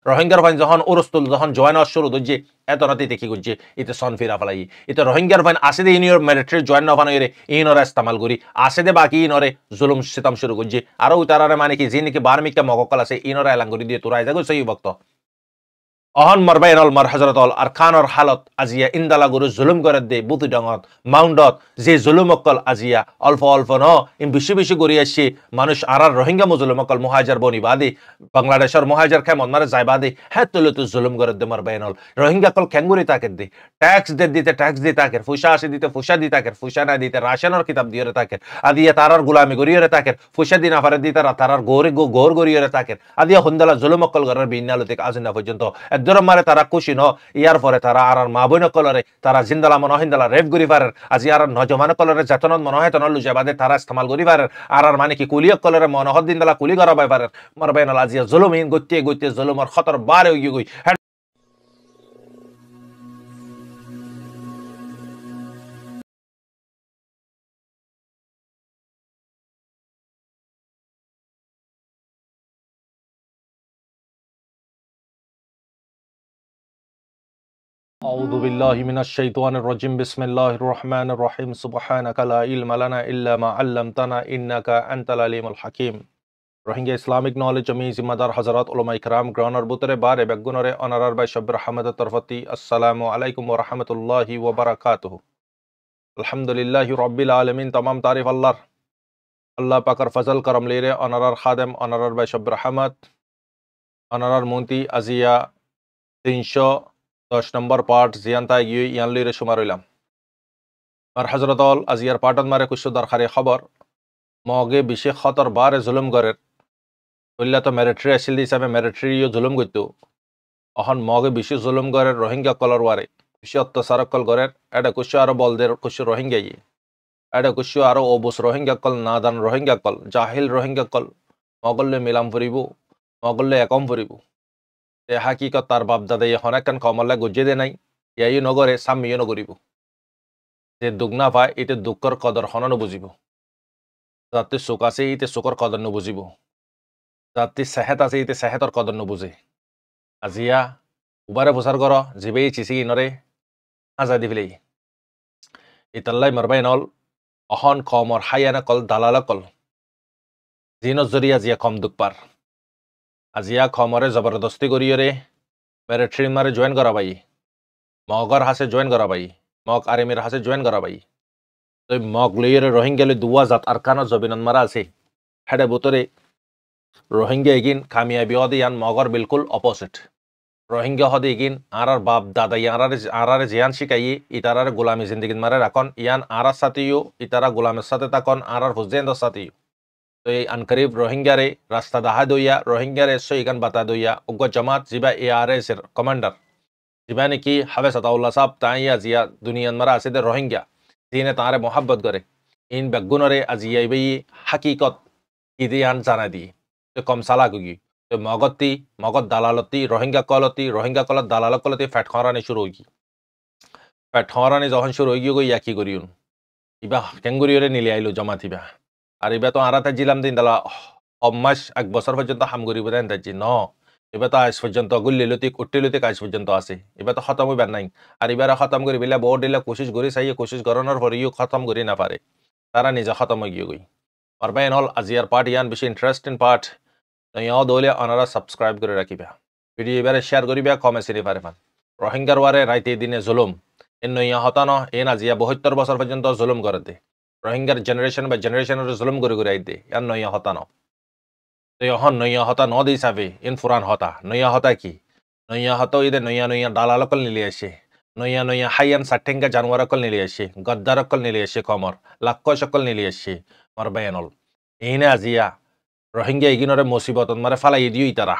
রোহিঙ্গার fine যখন উরস্তুল যখন join হওয়া শুরু হচ্ছে এত রাতে দেখি করছে ইতে সন ফিরা ফেলাই ইতে রোহিঙ্গার ফাইন আসে দে ইনিয়র মিলিটারি জয়েন না ফানো ইনরা ইস্তেমাল করি আসে দে বাকি ইনরে জুলুম সিতাম শুরু করছে আরো তারারে মানে কি যে নাকি বার্মিকা মগকল আছে ইনরা এলাং করে দিয়ে তোরা যাগো সেই বক্ত অহন মরবাইনল মর হজরতল আর খানর হালত আজিয়া ইন্দালা গুরু জুলুম করে দে বুতু ডঙত মাউন্ডত যে জুলুম অকল আজিয়া অল্প অল্প ন ইন বেশি বেশি গড়ি আসছে মানুষ আর রোহিঙ্গা মুজলুম অকল মুহাজার বনি বাদে বাংলাদেশের মুহাজার খেমন মারে যাই বাদে হ্যাঁ তুলে তো জুলুম করে দে মরবাইনল রোহিঙ্গা কল খেঙ্গুরি তাকে দে ট্যাক্স দিতে ট্যাক্স দিয়ে তাকে ফুসা আসে দিতে ফুসা দি তাকে ফুসা না দিতে রাশনের কিতাব দিয়ে তাকে আদিয়া তারার গুলামি গড়িয়ে তাকে ফুসা দিন আফারে দিতে তারার গোর গড়িয়ে তাকে আদিয়া হুন্দালা জুলুম অকল ঘরের বিন্যালো থেকে আজিনা পর্যন্ত দরম মারে তারা খুশি ন ইয়ার পরে তারা আর মা বোন কলরে তারা জিন্দালা মনহিন্দালা রেপ করি পারেন আজি আর নজমান কলরে যাতনত মনহে তন লুজে বাদে তারা ইস্তেমাল করি পারেন আর মানে কি কুলিয় কলরে মনহদ দিনদালা কুলি করাবাই পারেন মারবাইন আজিয়া জুলুমিন গত্যে জুলুমর খতর বারে গই أعوذ بالله من الشيطان الرجيم بسم الله الرحمن الرحيم سبحانك لا علم لنا إلا ما علمتنا إنك أنت العليم الحكيم রোহিঙ্গা ইসলামিক নলেজ আমি জিম্মাদার হযরত উলামা ইকরাম গ্রহণের বুতরে বারে বেগুনরে অনারার বাই শব্র হামাদত তরফতি আসসালামু আলাইকুম ওয়া রাহমাতুল্লাহি ওয়া বারাকাতুহু আলহামদুলিল্লাহি রাব্বিল আলামিন तमाम तारीफ আল্লাহ পাকের ফজল করম লিরে অনারার খাদেম অনারার বাই শব্র হামাদ অনারার মুন্তি আজিয়া 310 নম্বর পার্ট জিয়ান্তা গিয়ে ইয়ান লিরে সুমার হইলাম আর হযরতল আজিয়ার পাটত মারে কুশু দরকারি খবর মগে বিশেষ খতর বারে জুলুম গরের বললা তো মিলিটারি আসিল হিসাবে মিলিটারিও জুলুম করতো অহন মগে বেশি জুলুম গরের রোহিঙ্গা কলর ওয়ারে বেশি অত্যাচার কল গরের এটা কুশু আরো বলদের কুশু রোহিঙ্গা এটা কুশু আরো অবুস রোহিঙ্গা কল নাদান রোহিঙ্গা কল জাহিল রোহিঙ্গা কল মগল্লে মিলাম ফুরিব মগল্লে একম ফুরিব এ হাকিকত তার বাপ দাদা এখন একখান কমল্লা গুজে দে নাই ইয়াই নগরে সামিও নগরিব যে দুঃখ না পায় এতে দুঃখর কদর হন নবুঝিব যাতে চোখ আছে ইতে চোখর কদর নবুঝিব যাতে সেহেত আছে ইতে সেহেতর কদর নবুঝে আজিয়া উবারে প্রচার কর জিবে চিচি ইনরে আজাদি ফেলে ইতাল্লাই মারবাই নল অহন কমর হাইয়ানা কল দালালা কল জিনত জরিয়া জিয়া কম দুঃখ পার আজিয়া খমরে জবরদস্তি করিয়রে মিলিটারি মারে জয়েন করাবাই মগর হাসে জয়েন করাবাই মগ আর্মির হাসে জয়েন করাবাই তো মগ লইরে রোহিঙ্গা লই দুয়া জাত আরকানা জবিনন মারা আছে হেডে বুতরে রোহিঙ্গা এগিন কামিয়াবি হদে ইয়ান মগর বিলকুল অপোজিট রোহিঙ্গা হদে এগিন আর বাপ দাদা আরারে জিয়ান শিকাই ইতারারে গোলামি জিন্দিগিন মারে রাখন ইয়ান আরার সাথেও ইতারা গোলামের সাথে তখন আরার হুজেন্দ্র সাথেও তো এই আনকরিব রোহিঙ্গারে রাস্তা দাহা দইয়া রোহিঙ্গারে সইগান বাতা দইয়া উগ্র জামাত জিবা ARS এর কমান্ডার জিবা নাকি হাফেজ আতাউল্লাহ সাহেব তাইয়া জিয়া দুনিয়ান মারা আছে দে রোহিঙ্গা জিনে তারে মোহাব্বত করে ইন বেগুনরে আজিয়া ইবই হাকিকত ইদিয়ান জানা দি তো কম সালা গুগি তো মগত দালালতি রোহিঙ্গা কলত দালালত কলতি ফ্যাট খরানি শুরু হই ফ্যাট খরানি যখন শুরু হই গই ইয়াকি করিউন ইবা কেঙ্গুরিয়রে নিলে আইলো জমাত ইবা আর এবার তো আরাতে জিলাম দিন দালা মাস 1 বছর পর্যন্ত হাম করিব দেন তাজি ন এবার তো আজ পর্যন্ত গুল্লিলতিক উট্টিলতিক আজ পর্যন্ত আছে এবার তো খতম হইবার নাই আর এবার খতম করি বিলা বহুত দিলা কোশিশ করি চাইয়ে কোশিশ করণর পরেও খতম করি না পারে তারা নিজে খতম হয়ে গই আর বাইন হল আজিয়ার পার্ট ইয়ান বেশি ইন্টারেস্টিং পার্ট নয়াও দলে অনারা সাবস্ক্রাইব করে রাখিবা ভিডিও এবারে শেয়ার করিবা কমেন্ট সিরি পারে পান রোহিঙ্গার ওয়ারে রাইতে দিনে জুলুম এন নয়া হতানো এন আজিয়া 72 বছর পর্যন্ত জুলুম করে দে রোহিঙ্গার জেনারেশনের জুলুম করে আই দে ইয়ান নয়া হতানো তো এখন নয়া হতা ন দি হিসাবে ইন ফুরান হতা নয়া হতা কি নয়া হতা ইদে নয়া দালালকল নিলে আসে নয়া হাইয়ান সাঠেঙ্গা জানোয়ারকল নিলে আসে গদ্দারকল নিলে আসে কমর লাক্ষ সকল নিলে আসে মারবায়ানল এইনে আজিয়া রোহিঙ্গা এগিনরে মুসিবত মারে ফালাই দিও ইতারা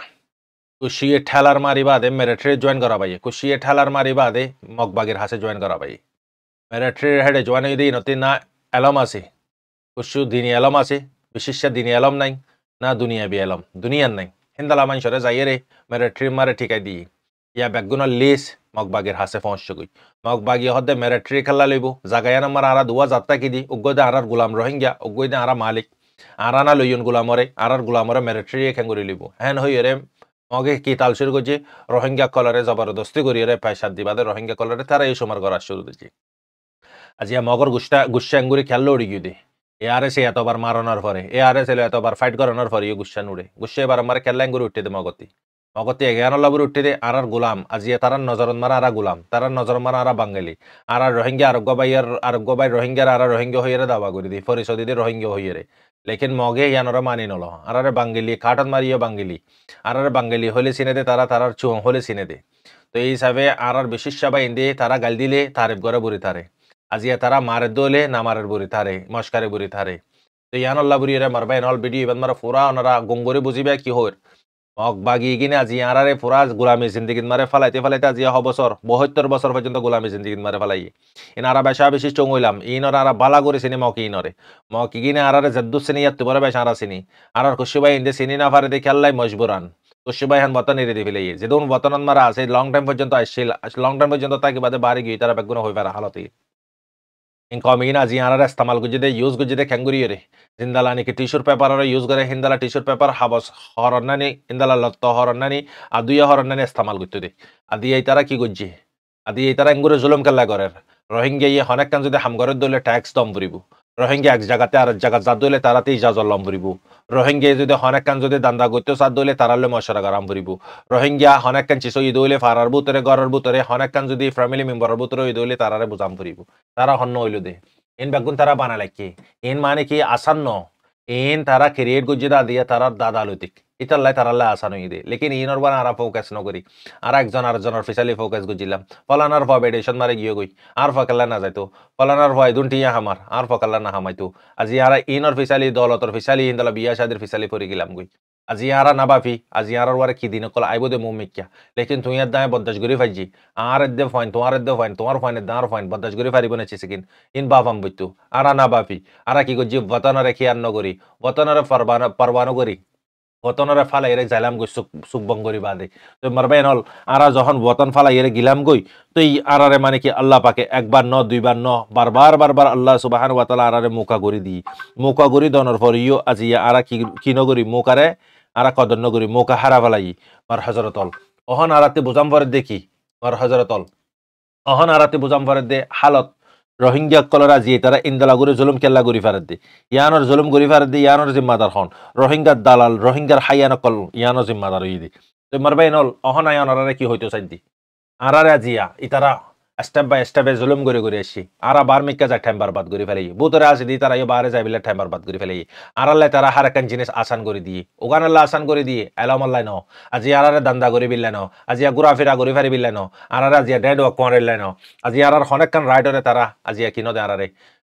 কুশিয়ে ঠেলার মারি বাদে মিলিটারি জয়েন করা পাই কুশিয়ে ঠেলার মারি বাদে মগবাগের হাসে জয়েন করা পাই মিলিটারি হেডে জয়েন দিই নতি না এলম আছে কুশু দিনী এলম আছে বিশিষ্ট দিনী এলম নাই না দুনিয়া বি এলম দুনিয়ার নাই হিন্দালা মানুষরে যাইয়ে রে মিলিটারি মারে ঠিকাই দিই ইয়া বেগুনের লিস মগবাগের হাসে পৌঁছছে গই মগবাগি হদে মিলিটারি খেলা লইব জাগায় নাম্বার আরা দুয়া যাত্রা কি দি উগ্গদে আরার গুলাম রোহিঙ্গা উগ্গদে আরা মালিক আরানা লইয়ন গুলামরে আরার গুলামরে মিলিটারি খেঙ্গুরি লিব হেন হইরে মগে কি তাল শুরু করছে রোহিঙ্গা কলরে জবরদস্তি করিয়ে পয়সা দিবাদে রোহিঙ্গা কলরে তারা এই সময় করা শুরু দিচ্ছে আজিয়া মগর গুসা আঙ্গুরি খেললো উড়ি গিয়ে এআরএস এতবার মারানোর পরে এআরএস এতবার ফাইট করানোর পরে গুসা নুড়ে গুসা এবার আমার খেললা আঙ্গুরি উঠতে দে মগতি মগতি এগানোর উঠতে দে আর গোলাম আজিয়া তারা নজর মারা আরা গোলাম তারা নজর মারা আরা বাঙালি আর রোহিঙ্গা আরোগ্য বাই রোহিঙ্গার আর রোহিঙ্গা হইয়ে দাবা করে দি পরিষদ দিয়ে রোহিঙ্গা হইয়ে লেকিন মগে ইয়ানোরা মানি নল আর বাঙ্গিলি কাঠন মারিও বাঙ্গিলি আর বাঙ্গিলি হলে চিনে দে তারা তারার চুং হলে চিনে দে তো এই হিসাবে আর বিশেষ সবাই ইন্দি তারা গাল দিলে তারিফ করে বুড়ি তারে আজিয়া তারা মারে দোলে না মারের বুড়ি থারে মস্কারে বুড়ি থারে তো ইয়ানল্লা বুড়ি এরা মারবা এনল ভিডিও ইবান মারা ফুরা ওনারা গঙ্গরে বুঝিবে কি হর মগ বাগি কিনে আজি আরারে ফুরা গোলামি জিন্দিগিত মারে ফালাইতে ফালাইতে আজিয়া বছর 72 বছর পর্যন্ত গোলামি জিন্দিগিত মারে ফালাই ইনারা বেশা বেশি চঙ্গইলাম ইনর আর বালা করে চিনি মকি ইনরে মকি কিনে আরারে জদ্দু চিনি ইয়াত তোমার বেশা আরা চিনি আর খুশিবাই ইন্দে চিনি না পারে দেখে আল্লাহ মজবুরান খুশিবাই হান বতন এরে দিবিলে যেদুন বতনন মারা আছে লং টাইম পর্যন্ত আসছিল লং টাইম পর্যন্ত তাকে বাদে বাড়ি গিয়ে তারা বেগুন হই পারে হালতে ইনকমিনা আজি আনারা ইস্তেমাল গুজিদে ইউজ গুজিদে খেঙ্গুরি রে জিন্দালা নাকি টিস্যুর পেপার ইউজ করে হিন্দালা টিস্যুর পেপার হাবস হরন্নানি হিন্দালা লত্ত হরন্নানি আদুয়া হরন্নানি ইস্তেমাল করতে দে আদি এই তারা কি গুজি আদি এই তারা এঙ্গুরে জুলুম কেল্লা করে রোহিঙ্গা ইয়ে হনেকান যদি হামগরের দলে ট্যাক্স দম ভরিব রোহিঙ্গা এক জায়গাতে আর জায়গা যা দলে তারাতে ইজাজত লম ভরিব রোহিঙ্গা যদি হনেকান যদি দান্দা করতে সাদ দলে তারালে মশরা গরম ভরিব রোহিঙ্গা হনেকান চিসো ই দলে ফারার বুতরে গরর বুতরে হনেকান যদি ফ্যামিলি মেম্বারের বুতরে ই দলে তারারে বুজাম ভরিব তারা হন্য হইল দে ইন বেগুন তারা বানালাই কি ইন মানে কি আসান্ন ইন তারা ক্রিয়েট গুজিদা দিয়া তারা দাদা লইতিক ইতাল্লাই তারাল্লাই আসান হই দে লেকিন ইনর বানা আরা ফোকাস নকরি আর একজন আরেকজনের ফিসালি ফোকাস গুজিলাম ফলানার ফ বেডেশন মারে গিয়ে গই আর ফকাল্লা না যাইতো ফলানার ফ দুন টিয়া হামার আর ফকাল্লা না হামাইতো আজি আর ইনর ফিসালি দলতর ফিসালি ইনদলা বিয়া শাদির ফিসালি পরি গেলাম গই আজি আরা না বাফি আজি আর ওয়ারে কি দিন কল আইবো দে মুমিক্যা লেকিন তুই আর দায় বদাস গরি ফাইজি আর দে ফাইন তোমার ফাইন দার ফাইন বদাস গরি ফারিব না চিসিকিন ইন বাফাম বইতো আরা না বাফি আরা কি গজি বতনরে খিয়ান নগরি বতনরে পারবানো করি বতনরে ফালাই এরে যাইলাম গই সুকবং করি বাদে তো মারবেন হল আরা যখন বতন ফালাই এরে গিলাম গই তো এই আরারে মানে কি আল্লাহ পাকে একবার ন দুইবার ন বারবার আল্লাহ সুবহানাহু ওয়া তাআলা আরারে মুকা করি দি মুকা করি দনর পরিও আজি আরা কি নগরি মুকারে আরা কদর নগরি মুকা হারা ফালাই মার হযরতল ওহন আরাতে বুজাম পরে দেখি মার হযরতল ওহন আরাতে বুজাম পরে দে হালত রোহিঙ্গা কলরা জিয়ে তারা ইন্দালা করে জুলুম কেল্লা গরি ফারাত দে ইয়ানোর জুলুম গরি ফারাত দে ইয়ানোর জিম্মাদার হন রোহিঙ্গার দালাল রোহিঙ্গার হাইয়ান কল ইয়ানোর জিম্মাদার হই দে তো মারবাই নল অহন আয়ানরে কি হইতো চাইদি আরারে জিয়া ইতারা স্টেপ বাই স্টেপে জুলুম করে আসি আরা বার মিক্কা যায় টাইম বারবাদ করে ফেলাই বুতরে আসি দি তারা বারে যাই বিলে টাইম বারবাদ করে ফেলাই আরাল্লে তারা হারাকান জিনিস আসান করে দিয়ে ওগান আল্লাহ আসান করে দিয়ে এলাম আল্লাহ ন আজি আরারে দান্দা করে বিল্লে ন আজি ঘুরা ফিরা করে ফেরি বিল্লে ন আরারে আজি ডেড ওয়াক কোয়ারেল ন আজি আরার হনেকান রাইডরে তারা আজি কিনো দে আরারে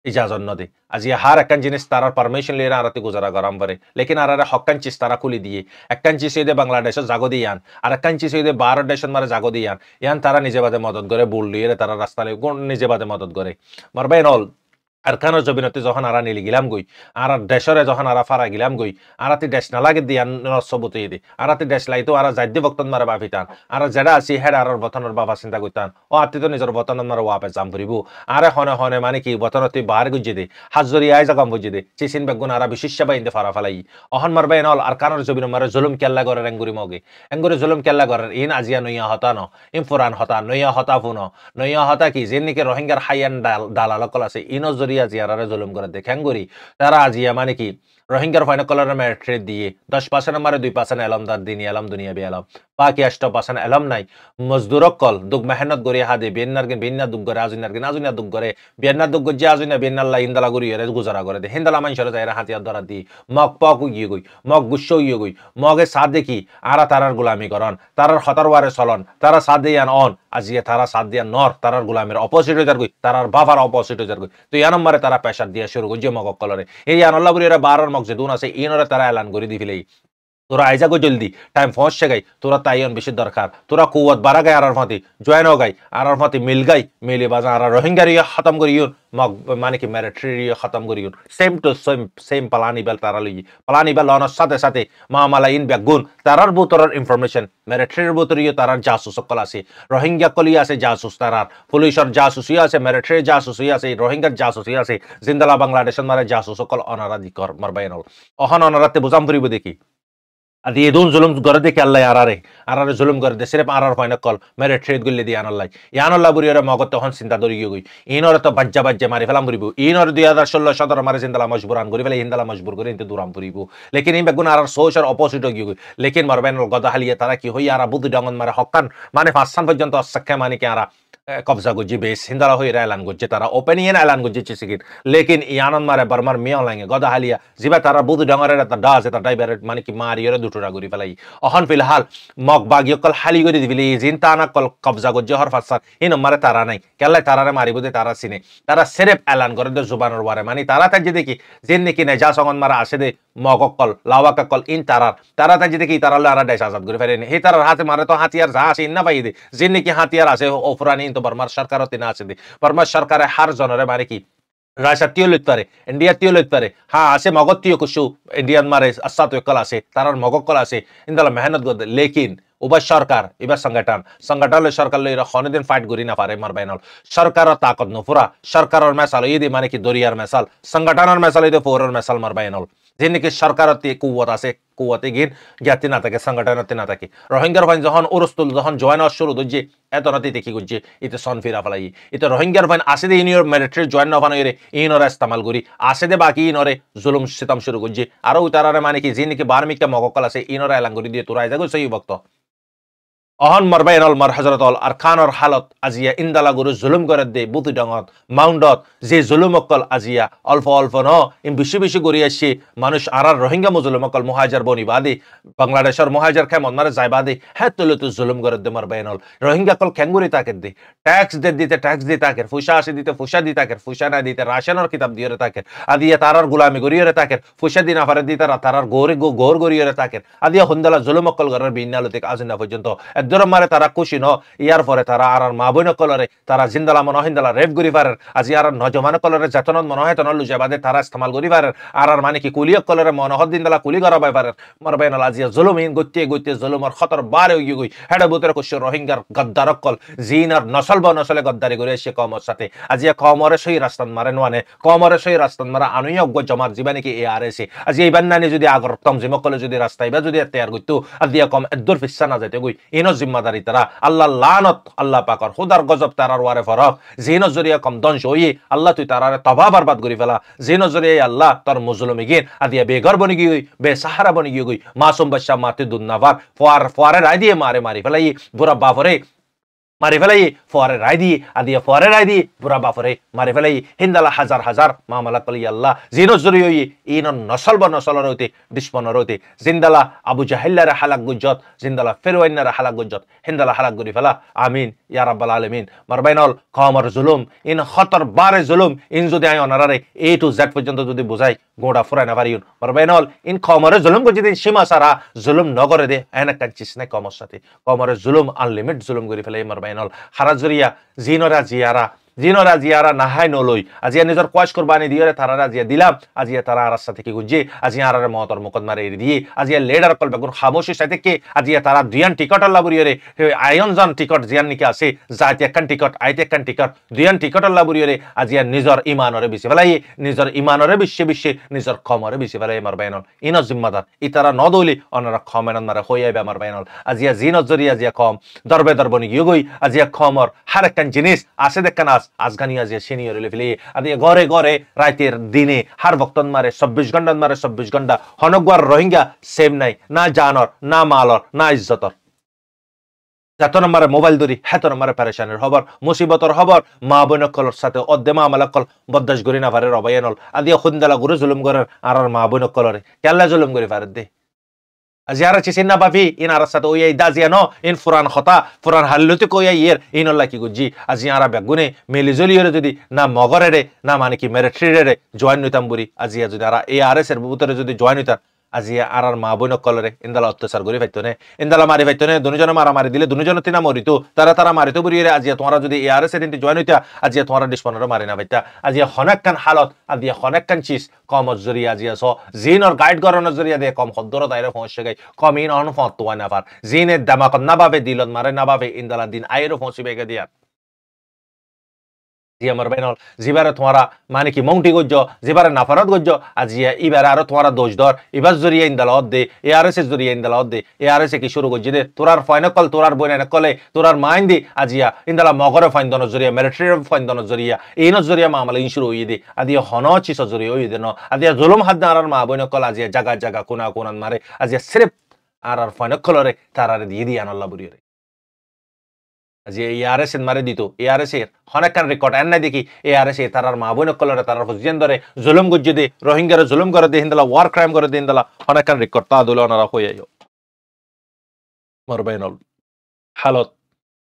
ইজাজত নদে আজি হার একখান জিনিস তারার পারমিশন লিয়ে আরাতে গুজারা গরম পারে লেকিন আরারে হকান চিজ তারা খুলি দিয়ে একখান চিজ হইতে বাংলাদেশের জাগো দিয়ে আন আর একখান চিজ হইতে ভারত দেশের মারে জাগো দিয়ে আন ইয়ান তারা নিজে বাদে মদত করে বুল লিয়ে তারা রাস্তা নিজে বাদে মদত করে মারবাই নল আর খানোর জবিনতে যখন আরা নিলি গিলাম গই আর দেশরে যখন আরা ফারা গিলাম গই আরাতি দেশ নালাগে দিয়ে নসবতে দি আরাতি দেশ লাইতো আরা জাদ্য বক্তন মারে বাফিতান আর যেটা আছি হেড আর বতনের বাবা চিন্তা করতান ও আতি তো নিজের বতনের মারে ওয়াপে জাম ফুরিব আরে হনে মানে কি বতনতে বাহার গুজি দে হাজরি আই জাগাম বুঝি দে চিচিন বেগুন আরা বিশিষ্ট বাইন্দে ফারা ফালাই অহন মারবাই নল আর খানোর জবিন মারে জুলুম কেল্লা করে এঙ্গুরি মগে এঙ্গুরি জুলুম কেল্লা করে ইন আজিয়া নইয়া হতা ন ইন ফুরান হতা নইয়া হতা ফুন নইয়া হতা কি যেনিকে রোহিঙ্গার হাইয়ান দালালকল আছে ইনো আজি আরারে জুলুম করে দেখেন গরি তারা আজিয়া মানে কি রোহিঙ্গার ফাইন কলার মেট্রে দিয়ে 10% মারে 2% এলমদার দিন এলম দুনিয়া বি এলম বাকি 8% এলম নাই মজদুর কল দুগ মেহনত গরি হাদে বিন্না দুগ করে আজুনিয়া দুগ করে বিন্না দুগ গজি আজুনিয়া বিন্নাল্লাহ ইন্দালা গরি এর গুজারা করে দে হিন্দালা মানসরে যায় হাতিয়ার ধরা দি মগ পক গিয়ে গই মগ গুচ্ছ ইয়ে গই মগে সাথ দেখি আরা তারার গোলামি করন তারার হতারওয়ারে চলন তারা সাথ দিয়ান অন আজিয়ে তারা সাথ দিয়া নর তারার গোলামের অপোজিট হয়ে যার গই তারার বাবার অপোজিট হয়ে যার গই তো ইয়া নম্বরে তারা পেশার দিয়া শুরু গই যে মগ কলরে এই আনল্লাহ বুরি এরা 12 মগ যে দুন আছে ইনরে তারা এলান করে দি ফেলেই তোরা আইজা গো জলদি টাইম পৌঁছে গাই তোরা তাইয়ন বেশি দরকার তোরা কুয়াত বাড়া গাই আর ফাতি জয়েন হো গাই আর ফাতি মিল গাই মিলে বাজা আর রোহিঙ্গার ইয়ে খতম করিউন মগ মানে কি মিলিটারি খতম করিউন সেম টু সেম পালানি বেল তারা লই পালানি বেল লনের সাথে সাথে মামালা ইন বেগুন তারার বুতরের ইনফরমেশন মিলিটারির বুতরিয়ে তারার জাসুস সকল আছে রোহিঙ্গা কলি আছে জাসুস তারার পুলিশের জাসুসই আছে মিলিটারি জাসুসই আছে রোহিঙ্গার জাসুসই আছে জিন্দালা বাংলাদেশের মারে জাসুস সকল অনারা দিকর মারবাইনল অহন অনারাতে বুঝাম ফুরিব দেখি আদি এদুন জুলুম করে দেখে আল্লাহ আরারে জুলুম করে দে সিরেপ আরার হয় না কল মেরে ট্রেড গুলি দিয়ে আনাল্লাই ইয়ানল্লাহ বুড়িরে মগত তখন চিন্তা ধরি গই ইনরে তো বাজ্জা বাজ্জা মারি ফেলাম বুড়িব ইনর 2016-17 মারে জিন্দালা মজবুরান করি ফেলে হিন্দালা মজবুর করে ইনতে দূরাম পুরিব লেকিন এই বেগুন আরার সোশার অপোজিট গই লেকিন মারবেন গদা হালিয়ে তারা কি হই আরা বুদ্ধি ডঙ্গন মারে হকান মানে ফাঁসান পর্যন্ত অসাক্ষা মানে কি আরা কবজা গুজি বেস হিন্দালা হই এলান গুজি তারা ওপেনিয়ন এলান গুজি চিসিকিন লেকিন ইয়ানন মারে বর্মার মিয়া লাগে গদা হালিয়া জিবা তারা বুদ্ধি ডঙ্গরের তা ডাজ এটা ড্রাইভার মানে কি মারিয়রে দুটোরা গুরি ফেলাই অহন ফিলহাল মগ বাগিয় কল হালি করে দিবিলি জিনতা না কল কবজা গুজি হর ফাসার ইন মারে তারা নাই কেলাই তারারে মারিব দে তারা সিনে তারা সেরেপ এলান করে দে জুবানর ওয়ারে মানে তারা তাই যদি কি জিন নাকি নেজা সঙ্গন মারা আসে দে মগকল লাওয়াকাকল ইন তারা তাই যদি কি তারা আরা দেশ আজাদ করে ফেরেনি হে তারার হাতে মারে তো হাতিয়ার যা আসে ইন্না পাই দে জিন নাকি হাতিয়ার আছে ওফরানি তো বর্মার সরকারতে না আছে দে বর্মার সরকারে হার জনরে মানে কি রাশিয়া টিও লইতে পারে ইন্ডিয়া টিও লইতে পারে হ্যাঁ আছে মগত টিও কুসু ইন্ডিয়ান মারে আসাত কল আছে তারার মগকল আছে ইন্দালা মেহনত করতে লেকিন উভয় সরকার এবার সংগঠন সরকার লইরা খনদিন ফাইট করি না পারে মার বাইনাল সরকারের তাকত নফুরা সরকারের মেসাল এই মানে কি দরিয়ার মেসাল সংগঠনের মেসাল এই ফোরের মেসাল মার বাইনাল যে নাকি সরকারের কুয়াত আছে কুয়াতে গিন জ্ঞাতি না থাকে সংগঠনতে না থাকে রোহিঙ্গার ফাইন যখন উরস্তুল যখন জয়েন হওয়া শুরু হচ্ছে এত রাতে দেখি করছে এতে সন ফিরা ফেলাই এতে রোহিঙ্গার ফাইন আসে দে ইনিয়র মিলিটারি জয়েন না ফানো ইনরে ইস্তেমাল করি আসে দে বাকি ইনরে জুলুম সিতাম শুরু করছে আরো তারারে মানে কি যে নাকি বার্মিকা মগকল আছে ইনরে এলান করে দিয়ে তোরা যাগো সেই বক্ত অহন মারবাইনল মার হজরতল আর খানর হালত আজিয়া ইন্দালা গুরু জুলুম করে দে বুতি ডঙত মাউন্ডত যে জুলুম অকল আজিয়া অল্প অল্প ন ইম বেশি বেশি করি আসছে মানুষ আর রোহিঙ্গা মুজলুম অকল মুহাজার বনি বাদে বাংলাদেশের মুহাজার খেমন মারে যাই বাদে হ্যাঁ তুলে তো জুলুম করে দে মারবাইনল রোহিঙ্গা কল খেঙ্গুরি তাকে দে ট্যাক্স দিতে ট্যাক্স দিয়ে তাকে ফুসা আসে দিতে ফুসা দি তাকে ফুসা না দিতে রাশনের কিতাব দিয়ে তাকে আদিয়া তারার গুলামি করিয়ে তাকে ফুসা দিন আফারে দিতে তারার গোর গরিয়ে তাকে আদিয়া হুন্দালা জুলুম অকল ঘরের বিন্যাল থেকে আজিনা পর্যন্ত দূর মারে তারা খুশি ন ইয়ার পরে তারা আর মা বোন কলরে তারা জিন্দালা মনহিন্দালা রেপ করি পারেন আজি আর নজমান কলরে যাতনত মনহে তন লুজে বাদে তারা ইস্তেমাল করি পারেন আর মানে কি কুলিয় কলরে মনহদ দিনদালা কুলি করাবাই পারেন মারবাইন আজি জুলুমিন গতে জুলুমর খতর বারে হই গই হেডা বুতরে কুশ রোহিঙ্গার গদ্দার কল জিনার নসল বা নসলে গদ্দারি করে সে কমর সাথে আজি কমরে সই রাস্তান মারে ননে কমরে সই রাস্তান মারা আনুই অজ্ঞ জমার জীবনে কি এ আর এসে আজি এই বান্নানি যদি আগর তমজিম কলে যদি রাস্তায় বা যদি তৈয়ার করতো আদিয়া কম এদুর ফিসা না যাইতে গই ইনো জিম্মাদারি তারা আল্লাহ লানত আল্লাহ পাকর খুদার গজব তারার ওয়ারে ফরক জিনো জরিয়া কম দংশ হই আল্লাহ তুই তারারে তবা বরবাদ করি ফেলা জিনো জরিয়া আল্লাহ তোর মুজলুমি গিন আদিয়া বেঘর বনি গই বেসাহারা বনি গই মাসুম বাদশা মাতে দুন্নাভার ফোয়ারে রায় দিয়ে মারি ফেলাই বুড়া বাফরে মারি ফেলাই ফোয়ারে রায় দিয়ে আদিয়া ফোয়ারে রায় দিয়ে বুড়া বাফরে মারি ফেলাই হিন্দালা হাজার হাজার মামলা কলি আল্লাহ জিনো জরিয়া ইন নসল বা নসলর হইতে দুশ্মনর হইতে জিন্দালা আবু জাহিল্লারে হালাক গুজ্জত জিন্দালা ফেরওয়াইনারে হালাক গুজ্জত হিন্দালা হালাক করি ফেলা আমিন ইয়া রাব্বাল আলামিন মারবাইনল কমর জুলুম ইন খতর বারে জুলুম ইন যদি আই অনারারে এ টু জেড পর্যন্ত যদি বুঝাই গোড়া ফুরাই না পারিউন মারবাইনল ইন কমরে জুলুম করি যদি সীমা সারা জুলুম নগরে দে এনা কাঞ্চিস নাই কমর সাথে কমরে জুলুম আনলিমিট জুলুম করি ফেলাই মারবাইনল হারা জরিয়া জিনরা জিয়ারা নাহাই নলই আজিয়া নিজের কোয়াশ কোরবানি দিয়ে তারা আজিয়া দিলাম আজিয়া তারা আর সাথে কি গুজি আজিয়া আর মতর মুকদ্দমারে এড়ি দিয়ে আজিয়া লেডার কল বেগুন খামোশি সাথে কে আজিয়া তারা দুয়ান টিকট আল্লাহ বুরিয়ে আয়ন জন টিকট জিয়ান নিকে আছে জাতি একখান টিকট আইতে একখান টিকট দুয়ান টিকট আল্লাহ বুরিয়ে আজিয়া নিজের ইমানরে বেশি ফেলাই নিজের ইমানরে বিশ্বে নিজের খমরে বেশি ফেলাই আমার বাইনল ইন জিম্মাদার ইতারা নদলি অনারা খমেনন মারে হইয়াবে আমার বাইনল আজিয়া জিনত জরি আজিয়া কম দরবে দরবনি গই আজিয়া খমর হার একখান জিনিস আছে দেখখান আজগানি আজিয়া সিনিয়র ফেলে আদিয়া ঘরে ঘরে রাতের দিনে হার বক্তন মারে 24 ঘন্টা হনগর রোহিঙ্গা সেম নাই না জানর না মালর না ইজ্জতর যত নম্বরে মোবাইল ধরি হেত নম্বরে পেরেশানের খবর মুসিবতর খবর মা বোন কলর সাথে অদ্দে মামলা কল বদাস গরি না পারে রবাইনল আদিয়া খুন্দালা গুরু জুলুম করার আর মা বোন কলরে কেল্লা জুলুম করি পারে দে আজিয়ারা চিসিন না বাফি ইন আর সাথে ওই দাজিয়া ন ইন ফুরান খতা ফুরান হাল্লুতে কইয়া ইয়ের ইন আল্লাহ কি গুজি আজিয়ারা বেগুনে মেলিজলিয়রে যদি না মগরে না মানে কি মিলিটারি জয়েন হইতাম বুড়ি আজিয়া যদি আর এ আর এস এর ভিতরে যদি জয়েন হইতাম আজিয়া আর মা বোন কলরে ইন্দালা অত্যাচার করি পাইতো নে ইন্দালা মারি পাইতো নে দুজনে মারামারি দিলে দুজনে তিনা মরিতো তারা মারিতো বুড়িয়ে আজিয়া তোমরা যদি এ আর এস এর জয়েন হইতা আজিয়া তোমরা ডিসপনরে মারি না পাইতা আজিয়া হনেকখান হালত আজিয়া হনেকখান চিজ কম জরিয়া আজিয়া স জিনর গাইড করানোর জরিয়া দে কম হদ্দর দাইরে পৌঁছে গাই কম ইন অন ফতোয়া না পার জিনের দামাকত না ভাবে দিলত মারে না ভাবে ইন্দালা দিন আইরো পৌঁছিবে গে দিয়া জি আমার বাইনল জিবারে তোমারা মানে কি মৌটি গজ্জ জিবারে নাফারত গজ্জ আজিয়া ইবারে আরো তোমারা দোষ ধর ইবার জরিয়ে ইন্দালা অদ্দে এআরএস এর জরিয়ে ইন্দালা অদ্দে এআরএস কি শুরু গজ্জি দে তোরার ফাইনকল তোরার বইনে কলে তোরার মাইন দি আজিয়া ইন্দালা মগরে ফাইন্দন জরিয়া মিলিটারি ফাইন্দন জরিয়া এইন জরিয়া মামলা ইন শুরু হইয়ে দে আদিয়া হন চিস জরিয়ে হইয়ে দে ন আদিয়া জুলুম হাত আর মা বইন কল আজিয়া জাগা জাগা কোনা কোনান মারে আজিয়া সিরেপ আর ফাইনকলরে তারারে দিয়ে দিয়ে আনাল্লাহ বুড়িয়ে যে এআরএস এর মারে দিত এআরএস এর অনেকখান রেকর্ড এন নাই দেখি এআরএস এর তারার মা বোন কলরে তারার ফজিয়ান ধরে জুলুম গজ্জে দে রোহিঙ্গারে জুলুম করে দে হিন্দলা ওয়ার ক্রাইম করে দে হিন্দলা অনেকখান রেকর্ড তা দলে ওনারা হয়ে আইও মরবাইনল হালত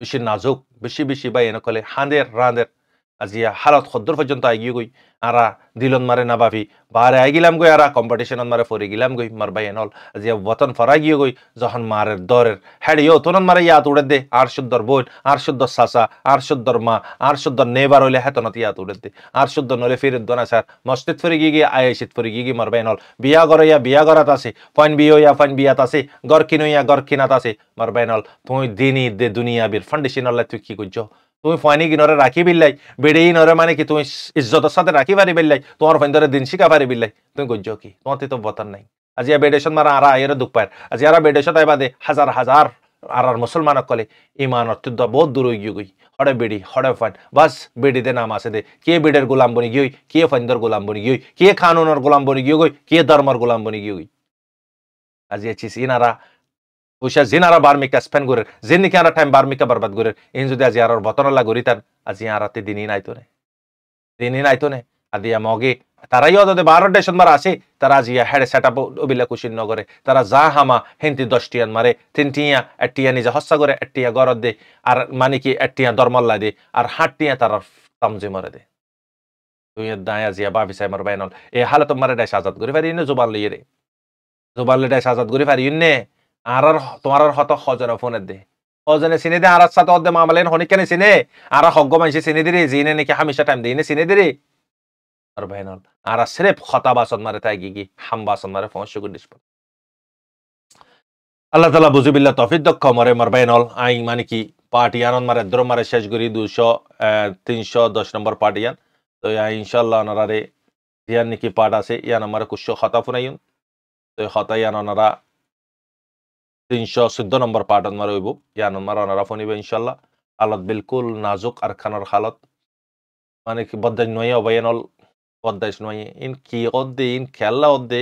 বেশি নাজুক বেশি বেশি বাই এনে কলে হাঁদের রাঁদের আজিয়া হালত খদ্দর পর্যন্ত আগিয়ে গই আরা দিলন মারে না ভাবি বারে আই গেলাম গই আরা কম্পিটিশন মারে ফরি গেলাম গই মার বাই এনল আজিয়া বতন ফরা গিয়ে গই যখন মারের দরের হেডিও তোনন মারে ইয়াত উড়ে দে আর শুদ্ধর বোন আর শুদ্ধর সাসা আর শুদ্ধর মা আর শুদ্ধর নেবার হইলে হেতনত ইয়াত উড়ে দে আর শুদ্ধ নলে ফিরে দোনা স্যার মসজিদ ফরি গিয়ে আয়েশিত ফরি গিয়ে মার বাই এনল বিয়া করে ইয়া বিয়া করাত আছে ফাইন বিয়ে ইয়া ফাইন বিয়াত আছে গর কিনো ইয়া গর কিনাত আছে মার বাই এনল তুই দিনই দে দুনিয়া বীর ফান্ডেশন আল্লাহ তুই কি করছো তুমি ফাইনি কিনরে রাখি বিল্লাই বেড়ে নরে মানে কি তুমি ইজ্জতের সাথে রাখি পারি বিল্লাই তোমার ফাইন ধরে দিন শিখা পারি বিল্লাই তুমি গজ্জ কি তোমার তো বতার নাই আজি বেডেশন মারা আরা আয়ের দুঃখ পায় আজি আরা বেডেশন আই বাদে হাজার হাজার আর মুসলমানক কলে ইমান অত্যন্ত বহুত দূর হয়ে গই হড়ে বেড়ি হড়ে ফাইন বাস বেড়িতে নাম আছে দে কে বেডের গোলাম বনি গিয়ে কে ফাইন্দর গোলাম বনি গিয়ে কে কানুনের গোলাম বনি গিয়ে গই কে ধর্মর গোলাম বনি গিয়ে আজি চিস ইনারা পয়সা জিনারা বার্মিকা স্পেন্ড করে জিনিকে আর টাইম বার্মিকা বরবাদ করে ইন যদি আজি আর বতনলা গরিতান আজি আরাতে দিনই নাইতো নে আদিয়া মগে তারাই অদে 12 ডিসেম্বর আসে তারা আজিয়া হেডে সেটআপ ওবিলা কুশিন নগরে তারা যা হামা হিন্তি 10 টিয়ান মারে 3 টিয়া 1 টিয়া নিজে হস্সা করে 1 টিয়া গরদ দে আর মানে কি 1 টিয়া দরমল্লা দে আর 8 টিয়া তারা তামজে মরে দে তুই দায়া জিয়া বাবি সাইমার বাইনল এ হালত মারে ডাইস আজাদ করে পারি নে জবান লইয়ে রে জবান লইয়ে ডাইস আজাদ করে পারি নে আর তোমার হত হজনে ফোনের দে হজনে চিনে দে আর সাথে অদে মামলেন হনিকেনে চিনে আর হগ্গ মানসি চিনে দিরে জিনে নাকি হামেশা টাইম দেইনে চিনে দিরে আর ভাইনল আর সিরেফ খতা বাসন মারে তাই গি হাম বাসন মারে ফমস্য গুডিস আল্লাহ তাআলা বুঝিবিল্লাহ তৌফিক দক্ষ মরে মার ভাইনল আই মানে কি পার্টিয়ান মারে দ্র মারে শেষ করি 310 নম্বর পার্টিয়ান তো ইনশাআল্লাহ ওনারে ইয়ান নাকি পার্ট আছে ইয়ান আমার কুশ খতা ফুনাইন তো খতা ইয়ান ওনারা 314 নম্বর পার্ট মার হইব ইয়ান মার ওনারা ফনিবে ইনশাআল্লাহ হালত বিলকুল নাজুক আর খানার হালত মানে কি বদাই নয় অবয়ানল বদাইস নয় ইন কি অদ্দে ইন খেলা অদ্দে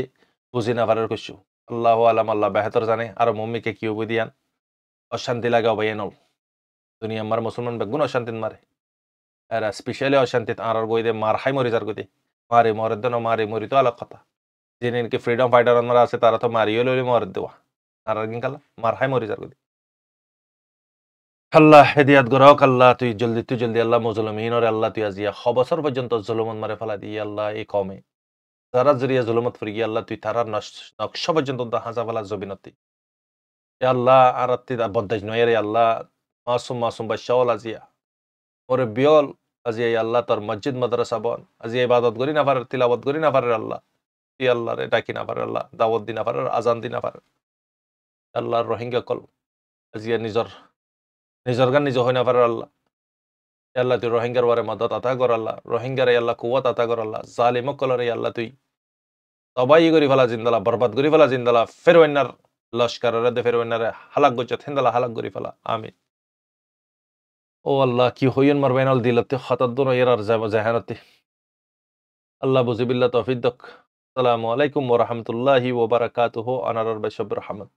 বুঝি না পারার কিছু আল্লাহ আলাম আল্লাহ বেহতর জানে আর মম্মিকে কি হবি দিয়ান অশান্তি লাগে অবয়ানল দুনিয়া আমার মুসলমান বেগুন অশান্তি মারে আর স্পেশালি অশান্তি আর গই দে মার হাই মরি যার গই মারে মরে দেন মারে মরি তো আলাদা কথা যিনি কি ফ্রিডম ফাইটার আমরা আছে তারা তো মারিও লইলে মরে দেওয়া আর গিনকালা মার হাই মরি যার গই আল্লাহ হেদিয়াত গরক আল্লাহ তুই জলদি আল্লাহ মুজলিমিন আর আল্লাহ তুই আজিয়া খবসর পর্যন্ত জুলুমত মারে ফেলা দিয়ে আল্লাহ এই কমে যারা জরিয়া জুলুমত ফিরি আল্লাহ তুই তারার নকশ পর্যন্ত হাজা ফেলা জবিনতি আল্লাহ আর বদাজ নয় রে আল্লাহ মাসুম বাশাওল আজিয়া ওরে বিয়ল আজিয়া আল্লাহ তোর মসজিদ মাদ্রাসা বন আজিয়া ইবাদত করি না পারে তিলাবত করি না পারে আল্লাহ তুই আল্লাহ রে ডাকি না পারে আল্লাহ দাওয়াত দি না পারে আজান দি না পারে আল্লাহর রোহিঙ্গা কল আজিয়া নিজর গান নিজ হয় না পারে আল্লাহ আল্লাহ তুই রোহিঙ্গার বারে মদত আতা কর আল্লাহ রোহিঙ্গার আল্লাহ কুয়াত আতা কর আল্লাহ জালিমক কলরে আল্লাহ তুই সবাই করি ফেলা জিন্দালা বরবাদ করি ফেলা জিন্দালা ফেরওয়ান্নার লস্কর রে ফেরওয়ান্নারে হালাক গজ্জত হিন্দালা হালাক করি ফেলা আমিন ও আল্লাহ কি হইন মারবাইনাল দিলতে খাতাদ্দুন ইয়ার জাহানতি আল্লাহ বুঝিবিল্লাহ তৌফিক দক আসসালামু আলাইকুম ওয়া রাহমাতুল্লাহি ওয়া বারাকাতুহু আনার বাশাবুর রহমান